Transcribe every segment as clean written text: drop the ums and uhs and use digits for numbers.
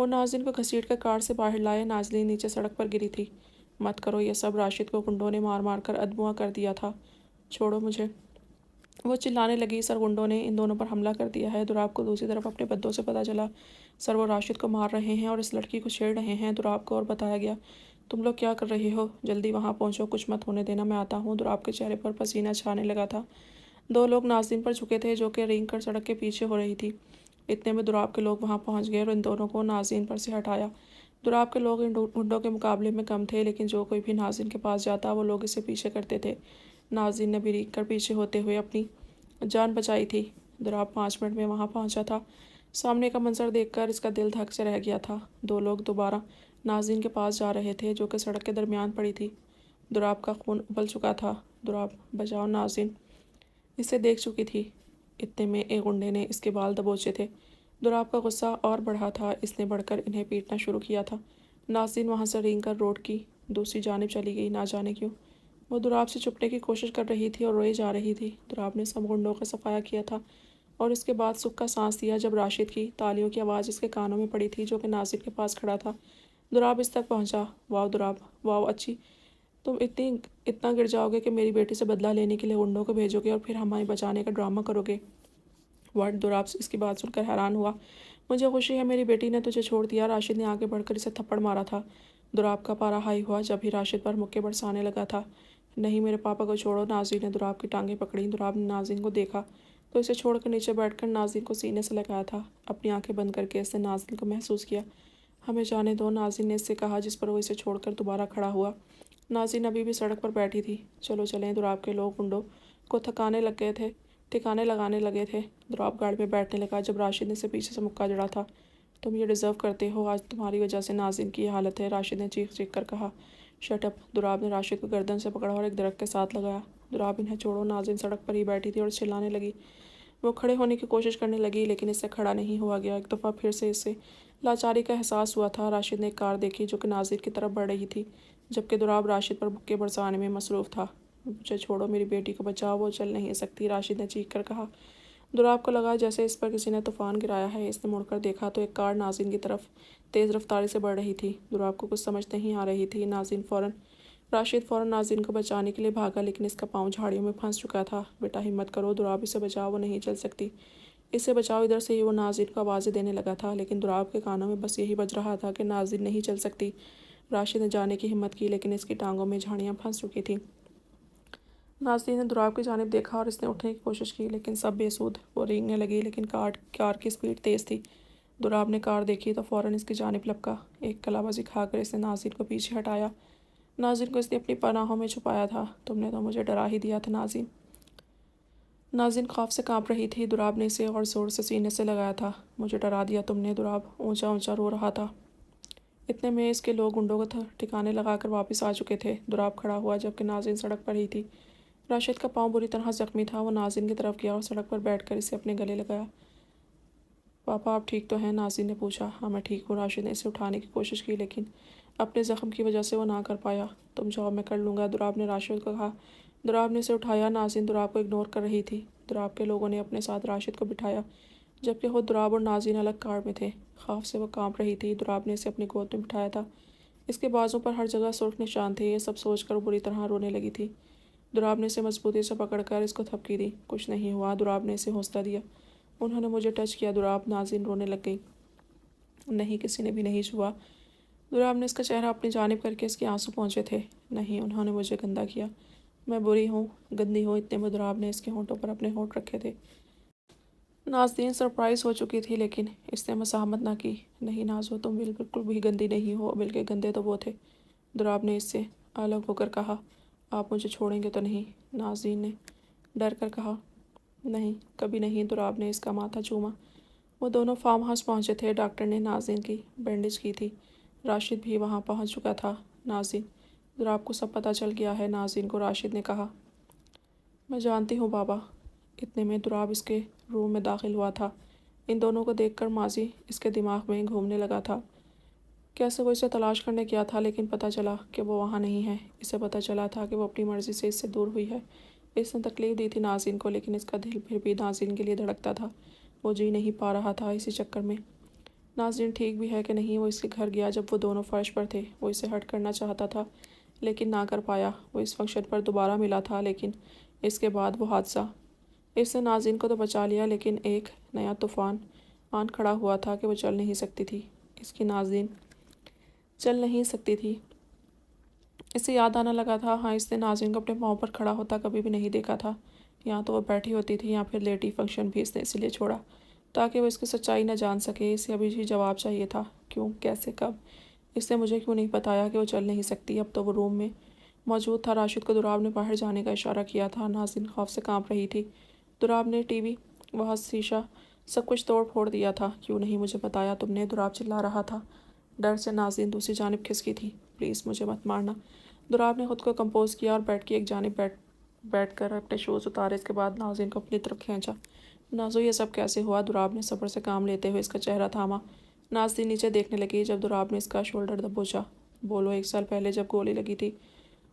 وہ ناظرین کو گھسیٹ کر کار سے باہر لائے۔ ناظرین نیچے سڑک پر گری تھی۔ مت کرو یہ سب، راشد کو گنڈوں نے مار مار کر ادموا کر دیا تھا، چھوڑو مجھے، وہ چلانے لگی۔ سر گنڈوں نے ان دونوں پر حملہ کر دیا ہے۔ دوراب کو دوسری طرف اپنے بدوں سے پتہ چلا، سر وہ راشد کو مار رہے ہیں اور اس لڑکی کو چھیڑ رہے ہیں۔ دوراب کو اور بتایا گیا، تم لوگ کیا کر رہے ہو؟ جلدی وہاں پہنچو، کچھ مت ہونے دینا، میں آتا ہوں۔ دوراب کے چہرے پر پسینہ چھانے لگا تھا۔ دو لوگ ناظرین پر جھکے تھے جو کہ رینگ کر سڑک کے پیچھے ہو رہی تھی۔ اتنے میں دوراب کے لوگ وہاں پہنچ گئے اور ان دونوں کو ناظرین پر سے ہٹایا۔ دوراب کے لوگ ان گنڈوں کے مقابلے میں کم تھے، لیکن جو کوئی بھی ناظرین کے پاس جاتا وہ لوگ اسے پیچھے کرتے تھے۔ ناظرین نے بریک کر پیچھے ہوتے ہوئے اپنی جان بچائی تھی۔ دوراب 5 منٹ میں وہاں پہنچا تھا۔ سامنے کا منظر دیکھ کر اس کا دل دھک سے رہ گیا تھا۔ دو لوگ دوبارہ ناظرین کے پاس جا رہے تھے جو کہ سڑک کے درمیان پڑی تھی۔ دوراب کا خون ابل چکا تھا۔ دوراب بچاؤ، ناظرین اسے دیکھ چکی تھی۔ اتنے میں ایک گنڈے نے اس کے بال دبوچے تھے۔ دوراب کا غصہ اور بڑھا تھا، اس نے بڑھ کر انہیں پیٹنا شروع کیا تھا۔ ناظرین وہاں سے رینگ کر روڈ کی دوسری جانب چلی گئی، نہ جانے کیوں۔ وہ دوراب سے چھپنے کی کوشش کر رہی تھی اور روئے جا رہی تھی۔ دوراب نے سب گنڈوں کا صفایا کیا تھا اور اس کے بعد سکھ کا سانس دیا جب راشد کی تالیوں کی آواز اس کے کانوں میں پڑی تھی جو کہ ناظرین کے پاس کھڑا تھا۔ دوراب اس تک پہنچا۔ واؤ دوراب، واؤ اچھی، تم اتنا گر جاؤ گے کہ میری بیٹی سے بدلہ لینے کے لیے گنڈوں کو بھیجو گے اور پھر ہمیں بچانے کا ڈرامہ کرو گے؟ واٹ؟ دوراب اس کی بات سن کر حیران ہوا۔ مجھے خوشی ہے میری بیٹی نے تجھے چھوڑ دیا۔ راشد نے آگے بڑھ کر اسے تھپڑ مارا تھا۔ دوراب کا پارا ہائی ہوا جب ہی راشد پر مکے برسانے لگا تھا۔ نہیں، میرے پاپا کو چھوڑو۔ ناظرین نے دوراب کی ٹانگیں پکڑیں۔ دوراب نے ناظرین کو دیکھا تو اسے چھوڑ کر نیچے بیٹھ کر ناظرین کو سینے سے لگایا تھا۔ اپنی آنکھیں بند کر کے اس نے ناظرین کو محسوس کیا۔ ہمیں جانے دو، ناظرین نے اس سے کہا، جس پر وہ اسے چھوڑ کر دوبارہ کھڑا ہوا۔ ناظرین ابھی بھی سڑک پر بیٹھی تھی۔ چلو چلیں، دوراب کے لوگ گنڈوں کو ٹھکانے لگانے لگے تھے۔ دوراب گاڑی میں بیٹھنے لگا جب راشد نے اسے پیچھے سے مکہ جڑا تھا۔ تم یہ ڈیزرو کرتے ہو، آج تمہاری وجہ سے ناظرین کی یہ حالت ہے، راشد نے چیخ چیخ کر کہا۔ Shut up! دوراب نے راشد کو گردن سے پکڑا اور ایک درخت کے ساتھ لگایا۔ دوراب انہیں چھوڑو، ناظرین سڑک پر ہی بیٹھی تھی اور چلانے لگی۔ وہ کھڑے ہونے کی کوشش کرنے لگی لیکن اس سے کھڑا نہیں ہوا گیا۔ ایک دفعہ پھر سے اسے لاچاری کا احساس ہوا تھا۔ راشد نے ایک کار دیکھی جو کہ ناظرین کی طرف بڑھ رہی تھی جبکہ دوراب راشد پر مکے برسانے میں مصروف تھا۔ مجھے چھوڑو، میری بیٹی کو بچاؤ، وہ چل نہیں سکتی، راشد نے چیخ کر کہا۔ دوراب کو لگا جیسے اس پر کسی نے طوفان گرایا ہے۔ اس نے مڑ کر دیکھا تو ایک کار ناظرین کی طرف تیز رفتاری سے بڑھ رہی تھی۔ دوراب کو کچھ سمجھ نہیں آ رہی تھی۔ راشد فوراً ناظرین کو بچانے کے لیے بھاگا لیکن اس کا پاؤں جھاڑیوں میں پھنس چکا تھا۔ بیٹا ہمت کرو، دوراب اسے بچاؤ، وہ نہیں چل سکتی، اسے بچاؤ۔ ادھر سے ہی وہ ناظرین کو آوازیں دینے لگا تھا لیکن دوراب کے کانوں میں بس یہی بج رہا تھا کہ ناظرین نہیں چل سکتی۔ راشد نے جانے کی ہمت کی لیکن اس کی ٹانگوں میں جھاڑیاں پھنس چکی تھیں۔ ناظرین نے دوراب کی جانب دیکھا اور اس نے اٹھنے کی کوشش کی لیکن سب بے سود۔ وہ رینگنے لگی لیکن کار کی سپیڈ تیز تھی۔ دوراب نے کار دیکھی تو فوراً اس کی جانب لپکا۔ ایک کلا بازی کھا کر اس نے ناظرین کو پیچھے ہٹایا۔ ناظرین کو اس نے اپنی پناہوں میں چھپایا تھا۔ تم نے تو مجھے ڈرا ہی دیا تھا ناظرین۔ ناظرین خوف سے کانپ رہی تھی۔ دوراب نے اسے اور زور سے سینے سے لگایا تھا۔ مجھے ڈرا دیا تم نے، دوراب اونچا اونچا رو رہا تھا۔ اتنے میں اس کے لوگ گنڈوں کو ٹھکانے لگا کر واپس آ چکے تھے۔ دوراب کھڑا ہوا جبکہ ناظرین سڑک پر ہی تھی۔ راشد کا پاؤں بری طرح زخمی تھا۔ وہ ناظرین کی طرف گیا اور سڑک پر بیٹھ کر اسے اپنے گلے لگایا۔ پاپا آپ ٹھیک تو ہیں؟ ناظرین نے پوچھا۔ ہاں میں ٹھیک ہوں۔ راشد نے اسے اٹھانے کی کوشش کی لیکن اپنے زخم کی وجہ سے وہ نہ کر پایا۔ تم جاؤ، میں کر لوں گا، دوراب نے راشد کو کہا۔ دوراب نے اسے اٹھایا۔ ناظرین دوراب کو اگنور کر رہی تھی۔ دوراب کے لوگوں نے اپنے ساتھ راشد کو بٹھایا جبکہ خود دوراب اور ناظرین الگ کار میں تھے۔ خوف سے وہ کانپ رہی تھی۔ دوراب نے اسے اپنی گود میں بٹھایا تھا۔ اس کے بازوں پر ہر جگہ سرخ نشان تھے۔ یہ سب سوچ کر بری طرح رونے لگی تھی۔ دوراب نے اسے مضبوطی سے پکڑ کر اس کو تھپکی دی۔ کچھ نہیں ہوا، دوراب نے اسے حوصلہ دیا۔ انہوں نے مجھے ٹچ کیا دوراب، ناظرین رونے لگ گئی۔ نہیں، کسی نے بھی نہیں چھوا۔ دوراب نے اس کا چہرہ اپنی جانب کر کے اس کے آنسو پہنچے تھے۔ نہیں، انہوں نے مجھے گندا کیا، میں بری ہوں، گندی ہوں۔ اتنے میں دوراب نے اس کے ہونٹوں پر اپنے ہونٹ رکھے تھے۔ ناظرین سرپرائز ہو چکی تھی لیکن اس نے مزاحمت نہ کی۔ نہیں نازو، تم بالکل بھی گندی نہیں ہو، بلکہ گندے تو وہ تھے، دوراب نے اس سے الگ ہو کر کہا۔ آپ مجھے چھوڑیں گے تو نہیں؟ ناظرین نے ڈر کر کہا۔ نہیں، کبھی نہیں، دوراب نے اس کا ماتھا چوما۔ وہ دونوں فارم ہاؤس پہنچے تھے۔ ڈاکٹر نے ناظرین کی بینڈیج کی تھی۔ راشد بھی وہاں پہنچ چکا تھا۔ ناظرین، دوراب کو سب پتہ چل گیا ہے، ناظرین کو راشد نے کہا۔ میں جانتی ہوں بابا۔ اتنے میں دوراب اس کے روم میں داخل ہوا تھا۔ ان دونوں کو دیکھ کر ماضی اس کے دماغ میں گھومنے لگا تھا۔ کیسے وہ اسے تلاش کرنے گیا تھا لیکن پتہ چلا کہ وہ وہاں نہیں ہے۔ اسے پتہ چلا تھا کہ وہ اپنی مرضی سے اس سے دور ہوئی ہے۔ اس نے تکلیف دی تھی ناظرین کو لیکن اس کا دل پھر بھی ناظرین کے لیے دھڑکتا تھا۔ وہ جی نہیں پا رہا تھا اسی چکر میں۔ ناظرین ٹھیک بھی ہے کہ نہیں وہ اس کے گھر گیا جب وہ دونوں فرش پر تھے۔ وہ اسے ہٹ کرنا چاہتا تھا لیکن نہ کر پایا۔ وہ اس فنکشن پر دوبارہ ملا تھا لیکن اس کے بعد وہ حادثہ۔ اس نے ناظرین کو تو بچا لیا لیکن ایک نیا طوفان آن کھڑا ہوا تھا کہ وہ چل نہیں سکتی تھی۔ اس کی ناظرین چل نہیں سکتی تھی۔ اسے یاد آنا لگا تھا ہاں اس نے ناظرین کو اپنے پاؤں پر کھڑا ہوتا کبھی بھی نہیں دیکھا تھا۔ یا تو وہ بیٹھی ہوتی تھی یا پھر لیٹی۔ فنکشن بھی اس نے اسی لیے چھوڑا تاکہ وہ اس کی سچائی نہ جان سکے۔ اسے ابھی ہی جواب چاہیے تھا۔ کیوں، کیسے، کب؟ اس نے مجھے کیوں نہیں بتایا کہ وہ چل نہیں سکتی؟ اب تو وہ روم میں موجود تھا۔ راشد کو دراب نے باہر جانے کا اشارہ کیا تھا۔ ناظرین خوف سے کانپ رہی تھی۔ دراب نے ٹی وی، وہ شیشہ، سب کچھ توڑ پھوڑ دیا تھا۔ کیوں نہیں مجھے بتایا تم نے؟ دراب چلا رہا تھا۔ ڈر سے ناظرین دوسری جانب کھسکی تھی۔ پلیز مجھے مت مارنا۔ دراب نے خود کو کمپوز کیا اور بیڈ کی ایک جانب بیٹھ کر اپنے شوز اتارے۔ اس کے بعد ناظرین کو اپنی طرف کھینچا۔ نازو یہ سب کیسے ہوا؟ دراب نے صبر سے کام لیتے ہوئے اس کا چہرہ تھاما۔ ناظرین نیچے دیکھنے لگی جب دراب نے اس کا شولڈر دبوچا۔ بولو، 1 سال پہلے جب گولی لگی تھی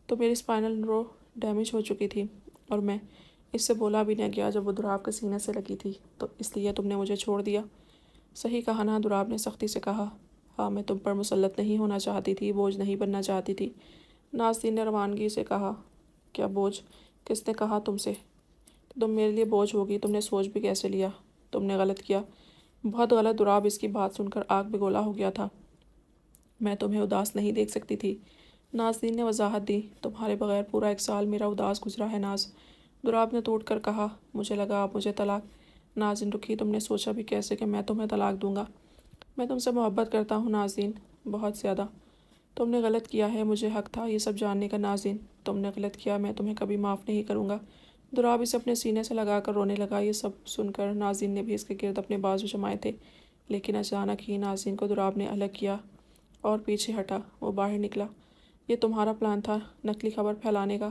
تو میری اسپائنل نرو ڈیمیج ہو چکی تھی اور میں اس سے بولا بھی نہ گیا جب وہ دراب کے سینے سے لگی تھی، تو اس لیے تم نے مجھے چھوڑ دیا۔ صحیح کہا نا، دراب نے سختی سے کہا۔ ہاں، میں تم پر مسلط نہیں ہونا چاہتی تھی، بوجھ نہیں بننا چاہتی تھی۔ ناظرین نے روانگی سے کہا۔ کیا بوجھ؟ کس نے کہا تم سے تم میرے لیے بوجھ ہوگی؟ تم نے سوچ بھی کیسے لیا؟ تم نے غلط کیا، بہت غلط۔ دراب اس کی بات سن کر آگ بگولا ہو گیا تھا۔ میں تمہیں اداس نہیں دیکھ سکتی تھی۔ ناظرین نے وضاحت دی۔ تمہارے بغیر پورا 1 سال میرا اداس گزرا ہے ناز۔ دراب نے ٹوٹ کر کہا۔ مجھے لگا آپ مجھے طلاق۔ ناظرین رکی۔ تم نے سوچا بھی کیسے کہ میں تمہیں طلاق دوں گا؟ میں تم سے محبت کرتا ہوں ناظرین، بہت زیادہ۔ تم نے غلط کیا ہے، مجھے حق تھا یہ سب جاننے کا ناظرین۔ تم نے غلط کیا، میں تمہیں کبھی معاف نہیں کروں گا۔ دراب اسے اپنے سینے سے لگا کر رونے لگا۔ یہ سب سن کر ناظرین نے بھی اس کے گرد اپنے بازو جمائے تھے لیکن اچانک ہی ناظرین کو دراب نے الگ کیا اور پیچھے ہٹا۔ وہ باہر نکلا۔ یہ تمہارا پلان تھا، نقلی خبر پھیلانے کا؟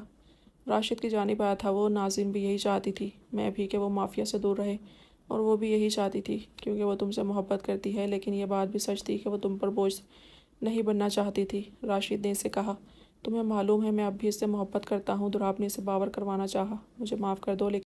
راشد کی جانب آیا تھا وہ۔ ناظرین بھی یہی چاہتی تھی، میں بھی، کہ وہ مافیا سے دور رہے، اور وہ بھی یہی چاہتی تھی کیونکہ وہ تم سے محبت کرتی ہے، لیکن یہ بات بھی سچ تھی کہ وہ تم پر بوجھ نہیں بننا چاہتی تھی۔ راشد نے اسے کہا۔ تمہیں معلوم ہے میں اب بھی اس سے محبت کرتا ہوں۔ دراب نے اسے باور کروانا چاہا۔ مجھے معاف کر دو لیکن